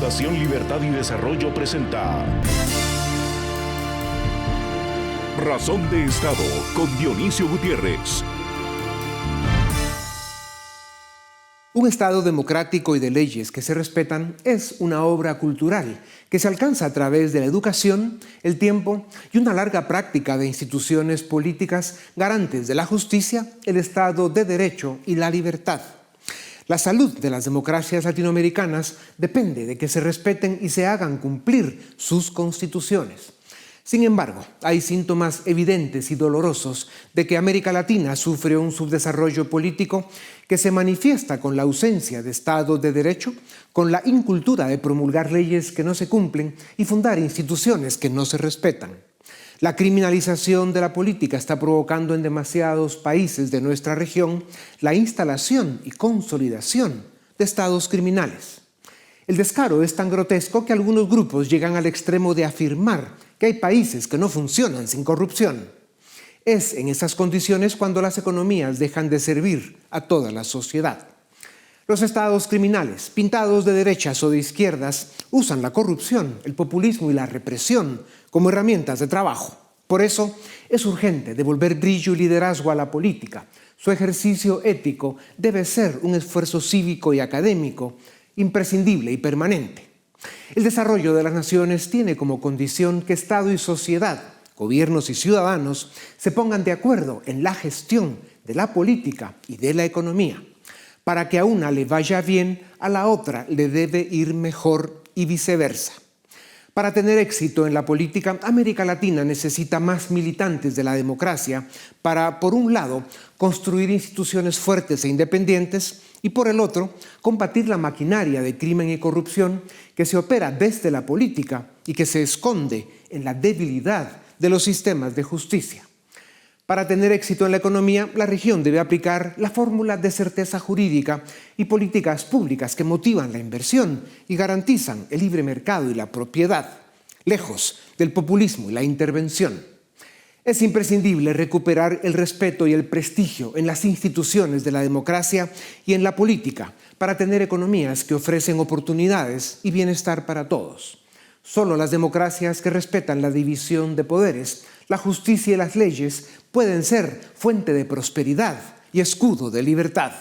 Fundación Libertad y Desarrollo presenta Razón de Estado con Dionisio Gutiérrez. Un Estado democrático y de leyes que se respetan es una obra cultural que se alcanza a través de la educación, el tiempo y una larga práctica de instituciones políticas garantes de la justicia, el Estado de Derecho y la libertad. La salud de las democracias latinoamericanas depende de que se respeten y se hagan cumplir sus constituciones. Sin embargo, hay síntomas evidentes y dolorosos de que América Latina sufre un subdesarrollo político que se manifiesta con la ausencia de Estado de Derecho, con la incultura de promulgar leyes que no se cumplen y fundar instituciones que no se respetan. La criminalización de la política está provocando en demasiados países de nuestra región la instalación y consolidación de estados criminales. El descaro es tan grotesco que algunos grupos llegan al extremo de afirmar que hay países que no funcionan sin corrupción. Es en esas condiciones cuando las economías dejan de servir a toda la sociedad. Los estados criminales, pintados de derechas o de izquierdas, usan la corrupción, el populismo y la represión como herramientas de trabajo. Por eso es urgente devolver brillo y liderazgo a la política. Su ejercicio ético debe ser un esfuerzo cívico y académico imprescindible y permanente. El desarrollo de las naciones tiene como condición que Estado y sociedad, gobiernos y ciudadanos, se pongan de acuerdo en la gestión de la política y de la economía. Para que a una le vaya bien, a la otra le debe ir mejor y viceversa. Para tener éxito en la política, América Latina necesita más militantes de la democracia para, por un lado, construir instituciones fuertes e independientes y, por el otro, combatir la maquinaria de crimen y corrupción que se opera desde la política y que se esconde en la debilidad de los sistemas de justicia. Para tener éxito en la economía, la región debe aplicar la fórmula de certeza jurídica y políticas públicas que motivan la inversión y garantizan el libre mercado y la propiedad, lejos del populismo y la intervención. Es imprescindible recuperar el respeto y el prestigio en las instituciones de la democracia y en la política para tener economías que ofrecen oportunidades y bienestar para todos. Solo las democracias que respetan la división de poderes, la justicia y las leyes pueden ser fuente de prosperidad y escudo de libertad.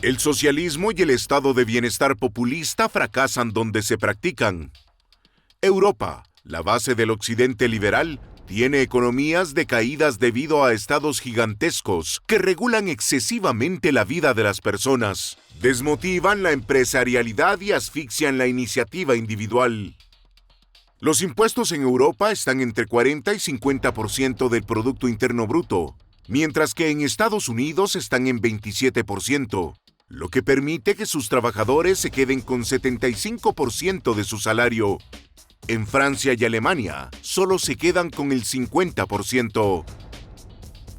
El socialismo y el estado de bienestar populista fracasan donde se practican. Europa, la base del occidente liberal, tiene economías decaídas debido a estados gigantescos que regulan excesivamente la vida de las personas, desmotivan la empresarialidad y asfixian la iniciativa individual. Los impuestos en Europa están entre 40 y 50% del Producto Interno Bruto, mientras que en Estados Unidos están en 27%, lo que permite que sus trabajadores se queden con 75% de su salario. En Francia y Alemania, solo se quedan con el 50%.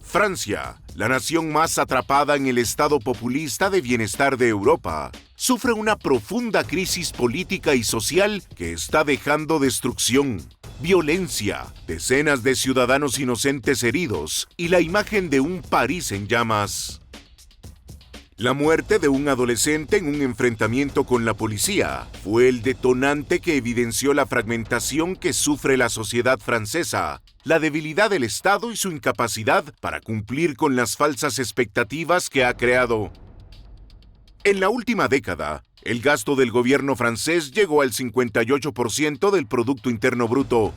Francia, la nación más atrapada en el estado populista de bienestar de Europa, sufre una profunda crisis política y social que está dejando destrucción, violencia, decenas de ciudadanos inocentes heridos y la imagen de un París en llamas. La muerte de un adolescente en un enfrentamiento con la policía fue el detonante que evidenció la fragmentación que sufre la sociedad francesa, la debilidad del Estado y su incapacidad para cumplir con las falsas expectativas que ha creado. En la última década, el gasto del gobierno francés llegó al 58% del Producto Interno Bruto.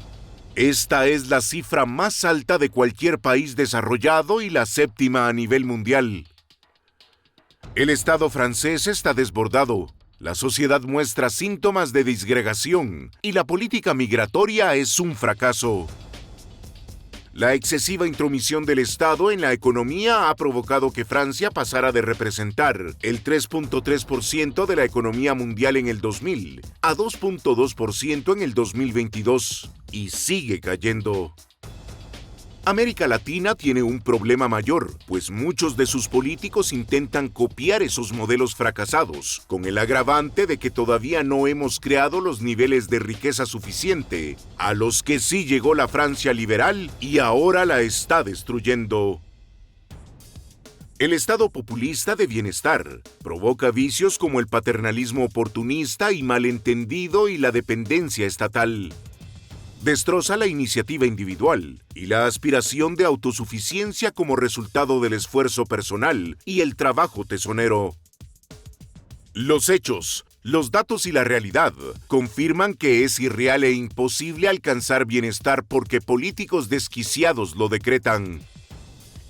Esta es la cifra más alta de cualquier país desarrollado y la séptima a nivel mundial. El Estado francés está desbordado, la sociedad muestra síntomas de disgregación y la política migratoria es un fracaso. La excesiva intromisión del Estado en la economía ha provocado que Francia pasara de representar el 3.3% de la economía mundial en el 2000 a 2.2% en el 2022 y sigue cayendo. América Latina tiene un problema mayor, pues muchos de sus políticos intentan copiar esos modelos fracasados, con el agravante de que todavía no hemos creado los niveles de riqueza suficiente a los que sí llegó la Francia liberal y ahora la está destruyendo. El estado populista de bienestar provoca vicios como el paternalismo oportunista y malentendido y la dependencia estatal. Destroza la iniciativa individual y la aspiración de autosuficiencia como resultado del esfuerzo personal y el trabajo tesonero. Los hechos, los datos y la realidad confirman que es irreal e imposible alcanzar bienestar porque políticos desquiciados lo decretan.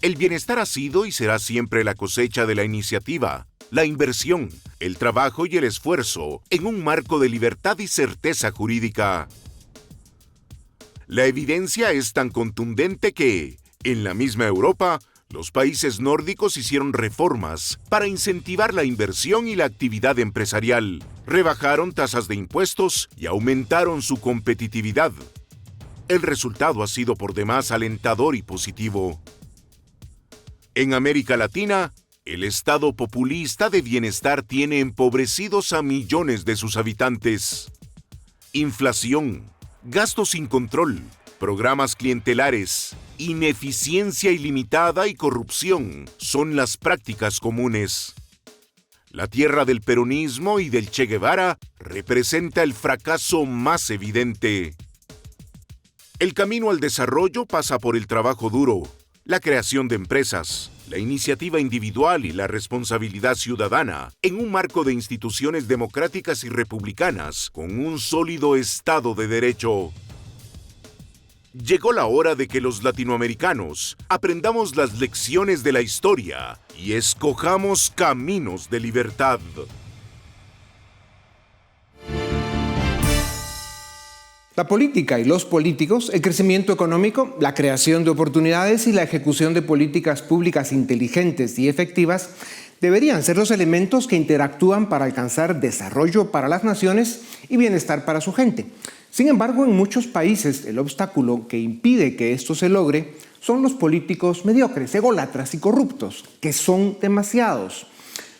El bienestar ha sido y será siempre la cosecha de la iniciativa, la inversión, el trabajo y el esfuerzo en un marco de libertad y certeza jurídica. La evidencia es tan contundente que, en la misma Europa, los países nórdicos hicieron reformas para incentivar la inversión y la actividad empresarial, rebajaron tasas de impuestos y aumentaron su competitividad. El resultado ha sido por demás alentador y positivo. En América Latina, el estado populista de bienestar tiene empobrecidos a millones de sus habitantes. Inflación, gastos sin control, programas clientelares, ineficiencia ilimitada y corrupción son las prácticas comunes. La tierra del peronismo y del Che Guevara representa el fracaso más evidente. El camino al desarrollo pasa por el trabajo duro, la creación de empresas, la iniciativa individual y la responsabilidad ciudadana en un marco de instituciones democráticas y republicanas con un sólido Estado de Derecho. Llegó la hora de que los latinoamericanos aprendamos las lecciones de la historia y escojamos caminos de libertad. La política y los políticos, el crecimiento económico, la creación de oportunidades y la ejecución de políticas públicas inteligentes y efectivas deberían ser los elementos que interactúan para alcanzar desarrollo para las naciones y bienestar para su gente. Sin embargo, en muchos países el obstáculo que impide que esto se logre son los políticos mediocres, ególatras y corruptos, que son demasiados.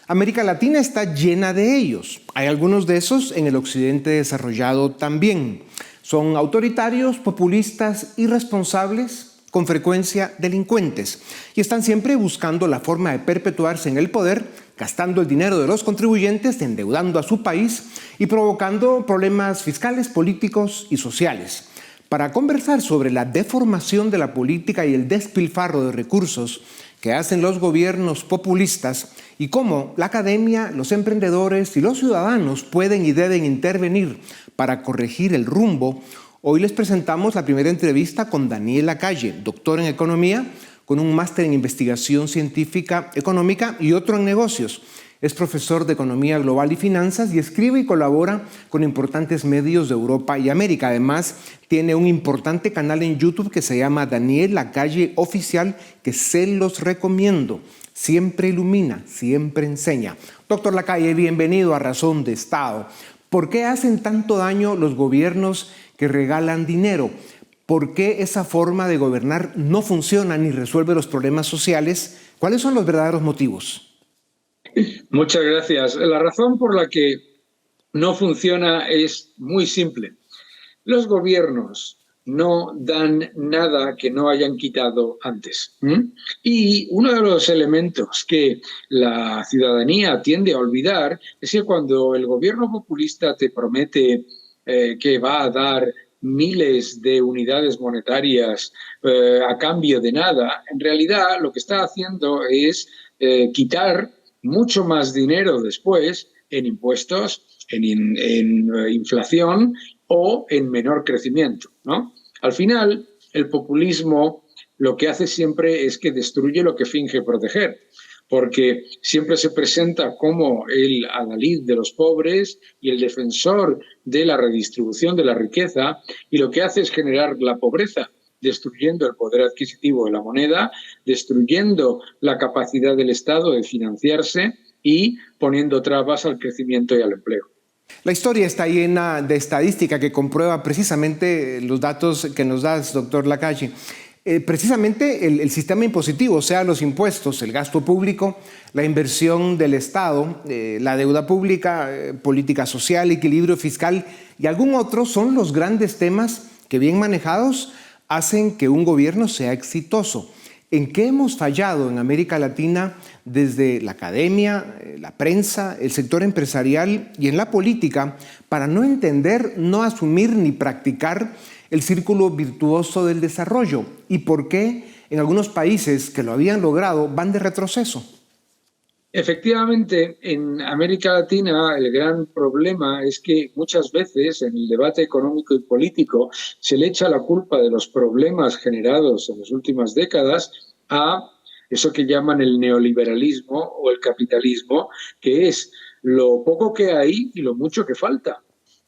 América Latina está llena de ellos. Hay algunos de esos en el occidente desarrollado también. Son autoritarios, populistas, irresponsables, con frecuencia delincuentes, y están siempre buscando la forma de perpetuarse en el poder, gastando el dinero de los contribuyentes, endeudando a su país y provocando problemas fiscales, políticos y sociales. Para conversar sobre la deformación de la política y el despilfarro de recursos que hacen los gobiernos populistas y cómo la academia, los emprendedores y los ciudadanos pueden y deben intervenir para corregir el rumbo, hoy les presentamos la primera entrevista con Daniel Lacalle, doctor en economía, con un máster en investigación científica económica y otro en negocios. Es profesor de economía global y finanzas y escribe y colabora con importantes medios de Europa y América. Además, tiene un importante canal en YouTube que se llama Daniel Lacalle Oficial, que se los recomiendo. Siempre ilumina, siempre enseña. Doctor Lacalle, bienvenido a Razón de Estado. ¿Por qué hacen tanto daño los gobiernos que regalan dinero? ¿Por qué esa forma de gobernar no funciona ni resuelve los problemas sociales? ¿Cuáles son los verdaderos motivos? Muchas gracias. La razón por la que no funciona es muy simple. Los gobiernos no dan nada que no hayan quitado antes. Y uno de los elementos que la ciudadanía tiende a olvidar es que cuando el gobierno populista te promete que va a dar miles de unidades monetarias a cambio de nada, en realidad lo que está haciendo es quitar mucho más dinero después en impuestos, en inflación o en menor crecimiento, ¿no? Al final, el populismo lo que hace siempre es que destruye lo que finge proteger, porque siempre se presenta como el adalid de los pobres y el defensor de la redistribución de la riqueza, y lo que hace es generar la pobreza, destruyendo el poder adquisitivo de la moneda, destruyendo la capacidad del Estado de financiarse y poniendo trabas al crecimiento y al empleo. La historia está llena de estadística que comprueba precisamente los datos que nos das, doctor Lacalle. Precisamente el sistema impositivo, o sea, los impuestos, el gasto público, la inversión del Estado, la deuda pública, política social, equilibrio fiscal y algún otro son los grandes temas que, bien manejados, hacen que un gobierno sea exitoso. ¿En qué hemos fallado en América Latina desde la academia, la prensa, el sector empresarial y en la política para no entender, no asumir ni practicar el círculo virtuoso del desarrollo? ¿Y por qué en algunos países que lo habían logrado van de retroceso? Efectivamente, en América Latina el gran problema es que muchas veces en el debate económico y político se le echa la culpa de los problemas generados en las últimas décadas a eso que llaman el neoliberalismo o el capitalismo, que es lo poco que hay y lo mucho que falta.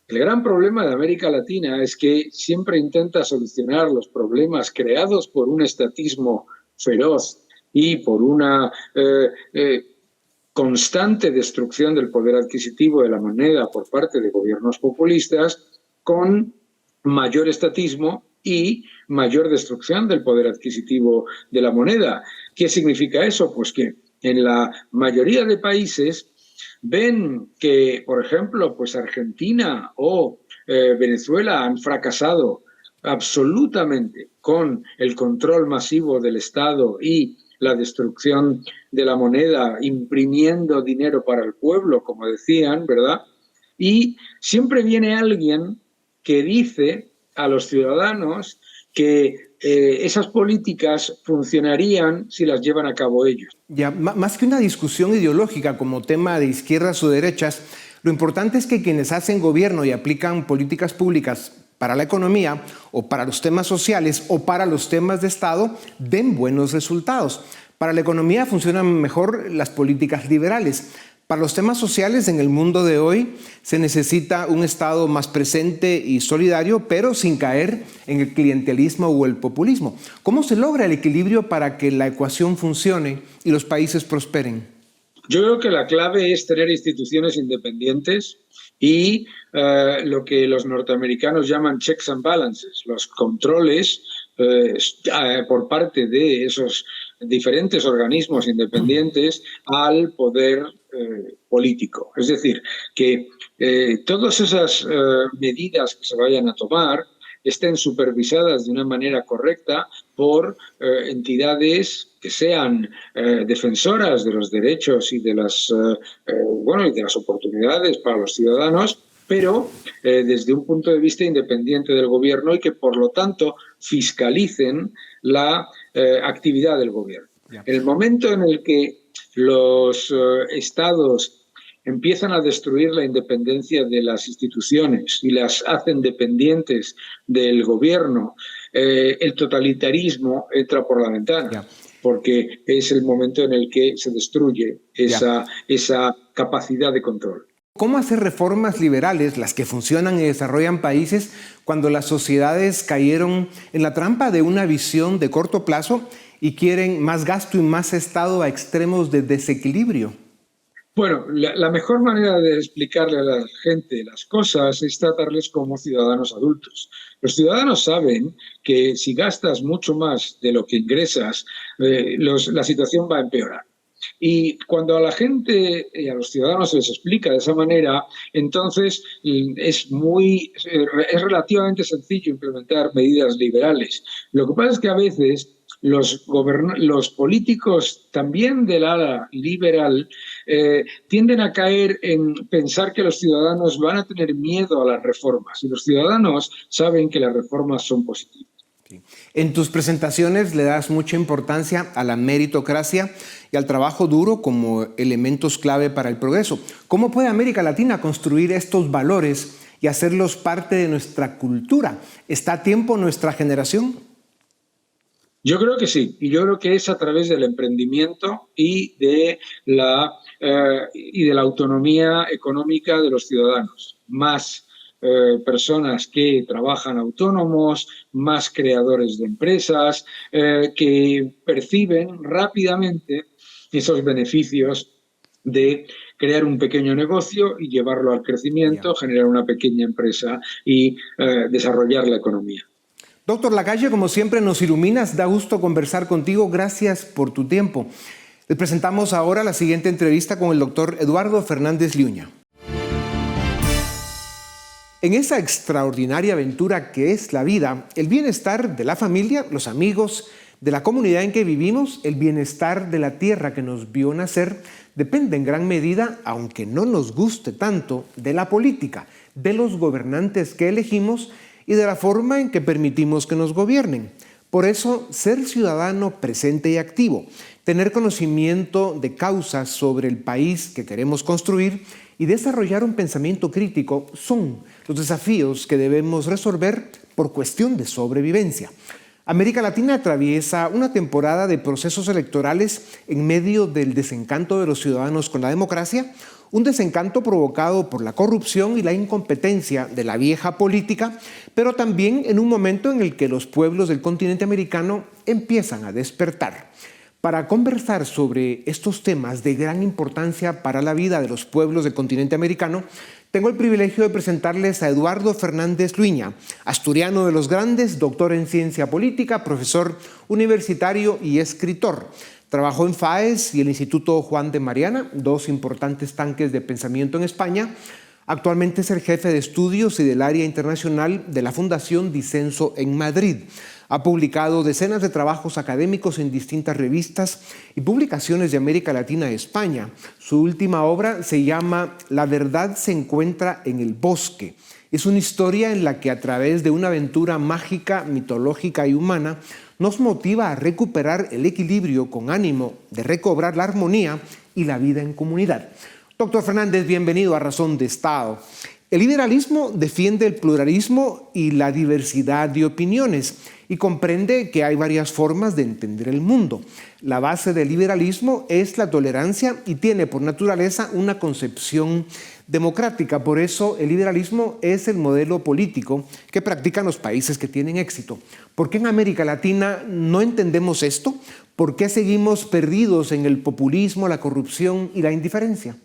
El gran problema de América Latina es que siempre intenta solucionar los problemas creados por un estatismo feroz y por una constante destrucción del poder adquisitivo de la moneda por parte de gobiernos populistas, con mayor estatismo y mayor destrucción del poder adquisitivo de la moneda. ¿Qué significa eso? Pues que en la mayoría de países ven que, por ejemplo, pues Argentina o Venezuela han fracasado absolutamente con el control masivo del Estado y la destrucción de la moneda, imprimiendo dinero para el pueblo, como decían, ¿verdad? Y siempre viene alguien que dice a los ciudadanos que esas políticas funcionarían si las llevan a cabo ellos. Ya, más que una discusión ideológica como tema de izquierdas o derechas, lo importante es que quienes hacen gobierno y aplican políticas públicas para la economía o para los temas sociales o para los temas de Estado den buenos resultados. Para la economía funcionan mejor las políticas liberales. Para los temas sociales en el mundo de hoy se necesita un Estado más presente y solidario, pero sin caer en el clientelismo o el populismo. ¿Cómo se logra el equilibrio para que la ecuación funcione y los países prosperen? Yo creo que la clave es tener instituciones independientes y lo que los norteamericanos llaman checks and balances, los controles por parte de esos diferentes organismos independientes al poder político. Es decir, que todas esas medidas que se vayan a tomar estén supervisadas de una manera correcta por entidades que sean defensoras de los derechos y de las oportunidades para los ciudadanos, pero desde un punto de vista independiente del gobierno y que, por lo tanto, fiscalicen la actividad del gobierno. En el momento en el que los estados empiezan a destruir la independencia de las instituciones y las hacen dependientes del gobierno, el totalitarismo entra por la ventana, porque es el momento en el que se destruye esa capacidad de control. ¿Cómo hacer reformas liberales, las que funcionan y desarrollan países, cuando las sociedades cayeron en la trampa de una visión de corto plazo y quieren más gasto y más Estado a extremos de desequilibrio? Bueno, la mejor manera de explicarle a la gente las cosas es tratarles como ciudadanos adultos. Los ciudadanos saben que si gastas mucho más de lo que ingresas, la situación va a empeorar. Y cuando a la gente y a los ciudadanos se les explica de esa manera, entonces es relativamente sencillo implementar medidas liberales. Lo que pasa es que a veces los políticos también del ala liberal tienden a caer en pensar que los ciudadanos van a tener miedo a las reformas, y los ciudadanos saben que las reformas son positivas. En tus presentaciones le das mucha importancia a la meritocracia y al trabajo duro como elementos clave para el progreso. ¿Cómo puede América Latina construir estos valores y hacerlos parte de nuestra cultura? ¿Está a tiempo nuestra generación? Yo creo que sí, y yo creo que es a través del emprendimiento y de la autonomía económica de los ciudadanos. Más personas que trabajan autónomos, más creadores de empresas, que perciben rápidamente esos beneficios de crear un pequeño negocio y llevarlo al crecimiento, generar una pequeña empresa y desarrollar la economía. Doctor Lacalle, como siempre nos iluminas, da gusto conversar contigo, gracias por tu tiempo. Les presentamos ahora la siguiente entrevista con el doctor Eduardo Fernández Liuña. En esa extraordinaria aventura que es la vida, el bienestar de la familia, los amigos, De la comunidad en que vivimos, el bienestar de la tierra que nos vio nacer depende en gran medida, aunque no nos guste tanto, de la política, de los gobernantes que elegimos y de la forma en que permitimos que nos gobiernen. Por eso, ser ciudadano presente y activo, tener conocimiento de causas sobre el país que queremos construir y desarrollar un pensamiento crítico son los desafíos que debemos resolver por cuestión de sobrevivencia. América Latina atraviesa una temporada de procesos electorales en medio del desencanto de los ciudadanos con la democracia, un desencanto provocado por la corrupción y la incompetencia de la vieja política, pero también en un momento en el que los pueblos del continente americano empiezan a despertar. Para conversar sobre estos temas de gran importancia para la vida de los pueblos del continente americano, tengo el privilegio de presentarles a Eduardo Fernández Luiña, asturiano de los grandes, doctor en ciencia política, profesor universitario y escritor. Trabajó en FAES y el Instituto Juan de Mariana, dos importantes tanques de pensamiento en España. Actualmente es el jefe de estudios y del área internacional de la Fundación Disenso en Madrid. Ha publicado decenas de trabajos académicos en distintas revistas y publicaciones de América Latina y España. Su última obra se llama La verdad se encuentra en el bosque. Es una historia en la que a través de una aventura mágica, mitológica y humana nos motiva a recuperar el equilibrio con ánimo de recobrar la armonía y la vida en comunidad. Doctor Fernández, bienvenido a Razón de Estado. El liberalismo defiende el pluralismo y la diversidad de opiniones y comprende que hay varias formas de entender el mundo. La base del liberalismo es la tolerancia y tiene por naturaleza una concepción democrática. Por eso el liberalismo es el modelo político que practican los países que tienen éxito. ¿Por qué en América Latina no entendemos esto? ¿Por qué seguimos perdidos en el populismo, la corrupción y la indiferencia?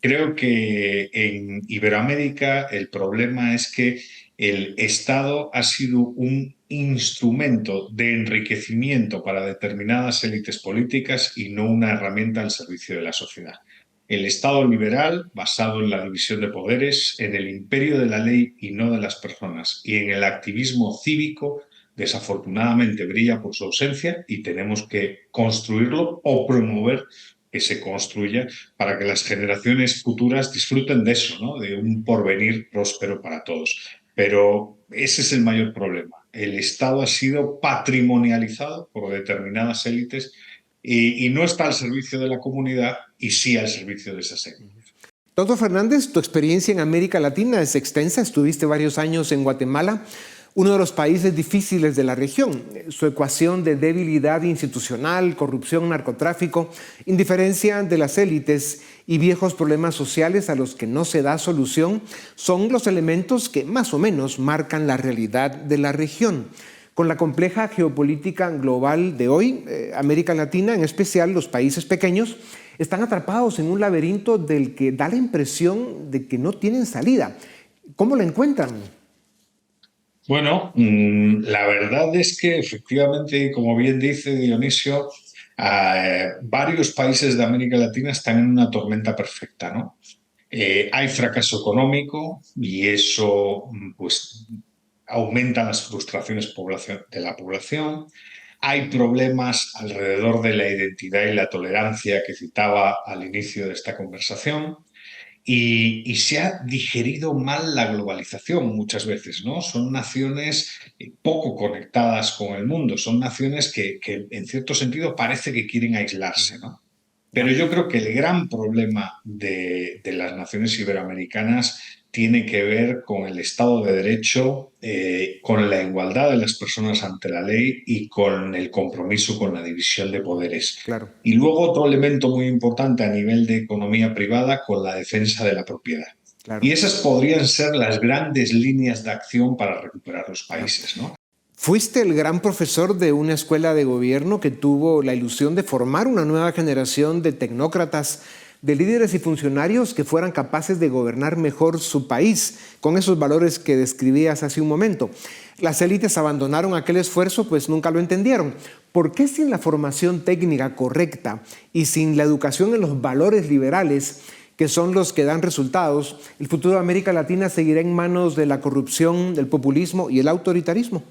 Creo que en Iberoamérica el problema es que el Estado ha sido un instrumento de enriquecimiento para determinadas élites políticas y no una herramienta al servicio de la sociedad. El Estado liberal, basado en la división de poderes, en el imperio de la ley y no de las personas, y en el activismo cívico, desafortunadamente brilla por su ausencia y tenemos que construirlo o promover que se construya para que las generaciones futuras disfruten de eso, ¿no? De un porvenir próspero para todos. Pero ese es el mayor problema. El Estado ha sido patrimonializado por determinadas élites y no está al servicio de la comunidad y sí al servicio de esas élites. Doctor Fernández, tu experiencia en América Latina es extensa. Estuviste varios años en Guatemala, uno de los países difíciles de la región. Su ecuación de debilidad institucional, corrupción, narcotráfico, indiferencia de las élites y viejos problemas sociales a los que no se da solución son los elementos que más o menos marcan la realidad de la región. Con la compleja geopolítica global de hoy, América Latina, en especial los países pequeños, están atrapados en un laberinto del que da la impresión de que no tienen salida. ¿Cómo la encuentran? Bueno, la verdad es que efectivamente, como bien dice Dionisio, varios países de América Latina están en una tormenta perfecta, ¿no? Hay fracaso económico y eso pues, aumenta las frustraciones de la población. Hay problemas alrededor de la identidad y la tolerancia que citaba al inicio de esta conversación. Y se ha digerido mal la globalización muchas veces, ¿no? Son naciones poco conectadas con el mundo, son naciones que en cierto sentido parece que quieren aislarse, ¿no? Pero yo creo que el gran problema de las naciones iberoamericanas tiene que ver con el Estado de Derecho, con la igualdad de las personas ante la ley y con el compromiso con la división de poderes. Claro. Y luego otro elemento muy importante a nivel de economía privada con la defensa de la propiedad. Claro. Y esas podrían ser las grandes líneas de acción para recuperar los países, ¿no? Fuiste el gran profesor de una escuela de gobierno que tuvo la ilusión de formar una nueva generación de tecnócratas, de líderes y funcionarios que fueran capaces de gobernar mejor su país, con esos valores que describías hace un momento. Las élites abandonaron aquel esfuerzo, pues nunca lo entendieron. ¿Por qué sin la formación técnica correcta y sin la educación en los valores liberales, que son los que dan resultados, el futuro de América Latina seguirá en manos de la corrupción, del populismo y el autoritarismo?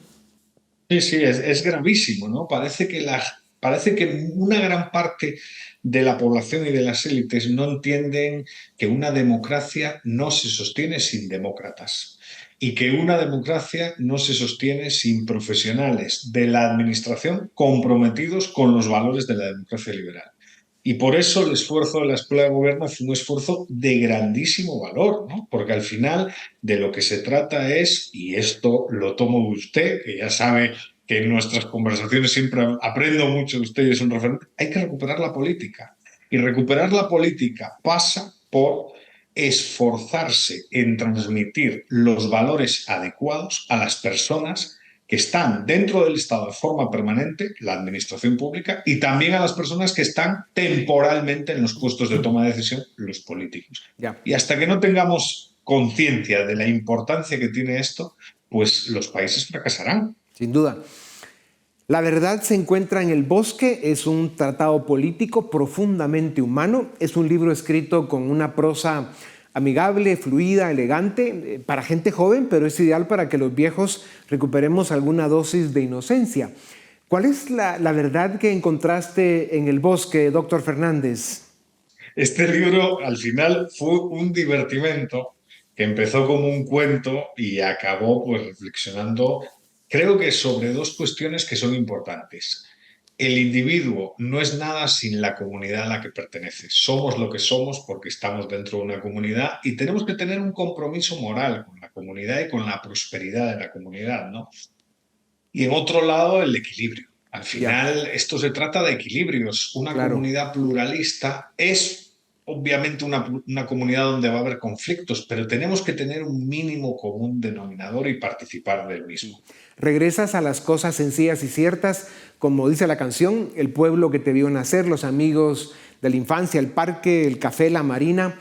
Sí, sí, es gravísimo, ¿no? Parece que una gran parte de la población y de las élites no entienden que una democracia no se sostiene sin demócratas y que una democracia no se sostiene sin profesionales de la administración comprometidos con los valores de la democracia liberal. Y por eso el esfuerzo de la Escuela de Gobierno es un esfuerzo de grandísimo valor, ¿no? Porque al final de lo que se trata es, y esto lo tomo de usted, que ya sabe que en nuestras conversaciones siempre aprendo mucho de usted y es un referente, hay que recuperar la política. Y recuperar la política pasa por esforzarse en transmitir los valores adecuados a las personas que están dentro del Estado de forma permanente, la administración pública, y también a las personas que están temporalmente en los puestos de toma de decisión, los políticos. Ya, Y hasta que no tengamos conciencia de la importancia que tiene esto, pues los países fracasarán. sin duda. La verdad se encuentra en el bosque, es un tratado político profundamente humano, es un libro escrito con una prosa amigable, fluida, elegante, para gente joven, pero es ideal para que los viejos recuperemos alguna dosis de inocencia. ¿Cuál es la verdad que encontraste en el bosque, doctor Fernández? Este libro al final fue un divertimento que empezó como un cuento y acabó pues reflexionando, creo que sobre dos cuestiones que son importantes. El individuo no es nada sin la comunidad a la que pertenece. Somos lo que somos porque estamos dentro de una comunidad y tenemos que tener un compromiso moral con la comunidad y con la prosperidad de la comunidad, ¿no? Y en otro lado, el equilibrio. Al Ya, final, esto se trata de equilibrios. Una claro. comunidad pluralista es obviamente una comunidad donde va a haber conflictos, pero tenemos que tener un mínimo común denominador y participar del mismo. Regresas a las cosas sencillas y ciertas, como dice la canción, el pueblo que te vio nacer, los amigos de la infancia, el parque, el café, la marina.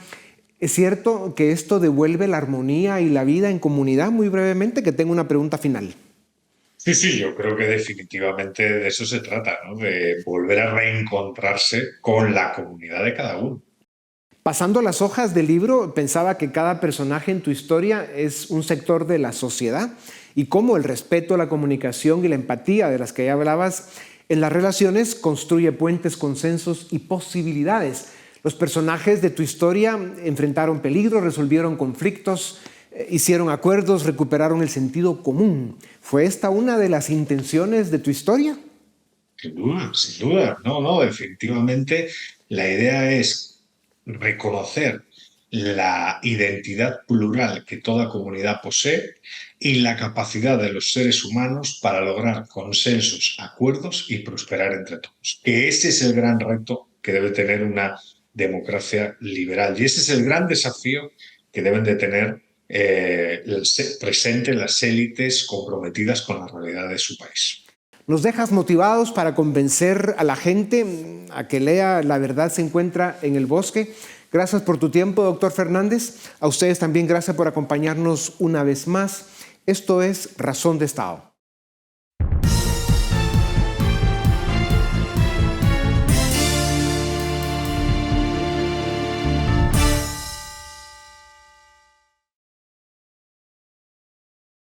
¿Es cierto que esto devuelve la armonía y la vida en comunidad? Muy brevemente, que tengo una pregunta final. Sí, sí, yo creo que definitivamente de eso se trata, ¿no? De volver a reencontrarse con la comunidad de cada uno. Pasando las hojas del libro, pensaba que cada personaje en tu historia es un sector de la sociedad y cómo el respeto, la comunicación y la empatía de las que ya hablabas en las relaciones construye puentes, consensos y posibilidades. Los personajes de tu historia enfrentaron peligros, resolvieron conflictos, hicieron acuerdos, recuperaron el sentido común. ¿Fue esta una de las intenciones de tu historia? Sin duda, sin duda. No, no, definitivamente la idea es reconocer la identidad plural que toda comunidad posee y la capacidad de los seres humanos para lograr consensos, acuerdos y prosperar entre todos. Que ese es el gran reto que debe tener una democracia liberal y ese es el gran desafío que deben de tener presente las élites comprometidas con la realidad de su país. Nos dejas motivados para convencer a la gente a que lea La verdad se encuentra en el bosque. Gracias por tu tiempo, doctor Fernández. A ustedes también gracias por acompañarnos una vez más. Esto es Razón de Estado.